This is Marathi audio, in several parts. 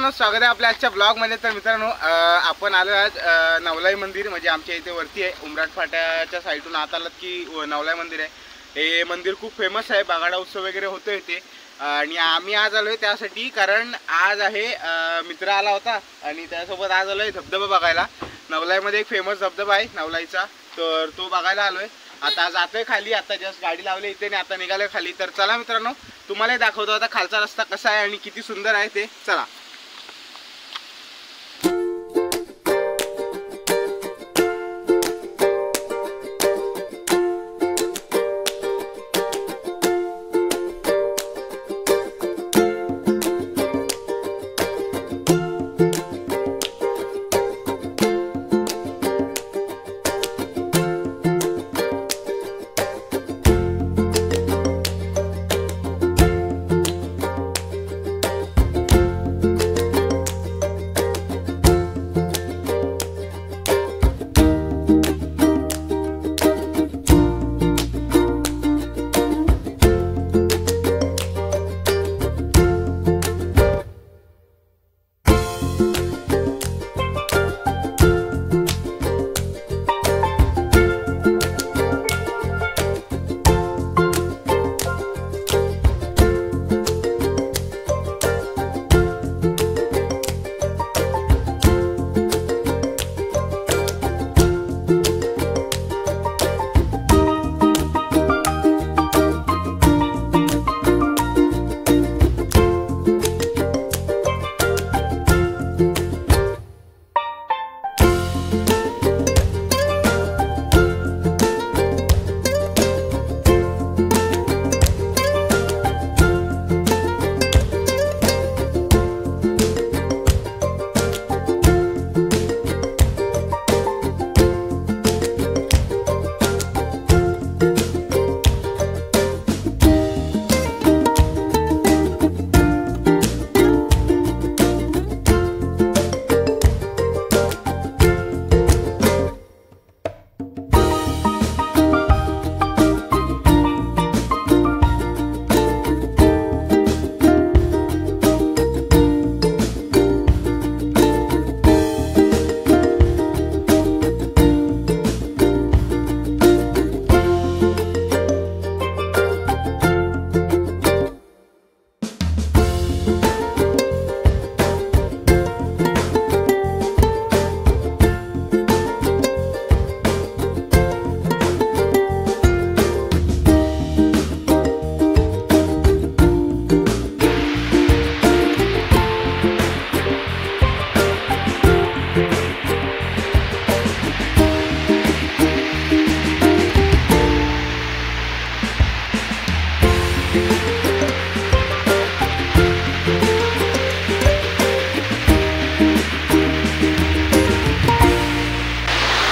मित्रांनो, स्वागत आहे आपल्या आजच्या ब्लॉग मध्ये। तर मित्रांनो, आपण आलो आज नवलाई मंदिर, म्हणजे आमच्या इथे वरती आहे उमराट फाट्याच्या साईडून आत आलात की नवलाई मंदिर आहे। हे मंदिर खूप फेमस आहे, बागाडा उत्सव वगैरे होतो इथे। आणि आम्ही आज आलोय त्यासाठी कारण आज आहे मित्र आला होता आणि त्यासोबत आज आलोय धबधबा बघायला। नवलाईमध्ये एक फेमस धबधबा आहे नवलाईचा, तर तो बघायला आलोय। आता जातोय खाली, आता जस्ट गाडी लावली इथे आणि आता निघालोय खाली। तर चला मित्रांनो, तुम्हाला दाखवतो आता खालचा रस्ता कसा आहे आणि किती सुंदर आहे ते। चला।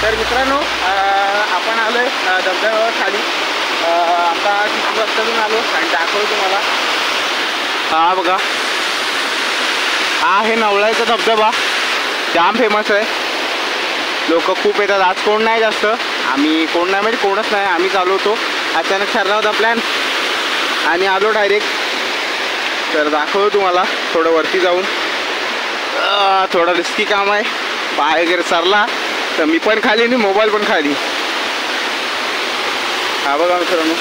तर मित्रांनो, आपण आलोय धबधब्यावर खाली। आता किती वाजतातून आलो आणि दाखवतो तुम्हाला। हा बघा, हा आहे नवलाईचा धबधबा, जाम फेमस आहे, लोक खूप येतात। आज कोण नाही जास्त, आम्ही कोण नाही म्हणजे कोणच नाही, आम्ही चालू होतो, अचानक ठरला होता प्लॅन आणि आलो डायरेक्ट। तर दाखवतो तुम्हाला थोडं वरती जाऊन, थोडं रिस्की काम आहे, पाय वगैरे सरला तर मी पण खाली आणि मोबाईल पण खाली। हा बघा मित्रांनो,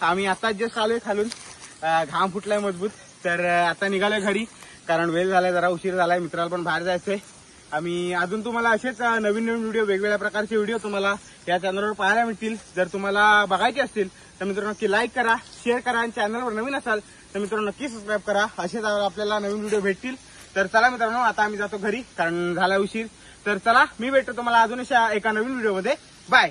आम्ही आता जस्ट आलोय खालून, घाम फुटलाय मजबूत। तर आता निघालोय घरी कारण वेळ झालाय, जरा उशीर झालाय, मित्राला पण बाहेर जायचंय। आम्ही अजून तुम्हाला असेच नवीन नवीन व्हिडिओ, वेगवेगळ्या प्रकारचे व्हिडिओ तुम्हाला या चॅनलवर पाहायला मिळतील। जर तुम्हाला बघायचे असतील तर मित्रांनो नक्की लाईक करा, शेअर करा आणि चॅनलवर नवीन असाल तर मित्रांनो नक्की सबस्क्राईब करा। असेच आपल्याला नवीन व्हिडिओ भेटतील। तर चला मित्रांनो, आता आम्ही जातो घरी, कारण झाला उशीर. तर चला, मी भेटतो तुम्हाला अजून एका नवीन व्हिडिओमध्ये. बाय.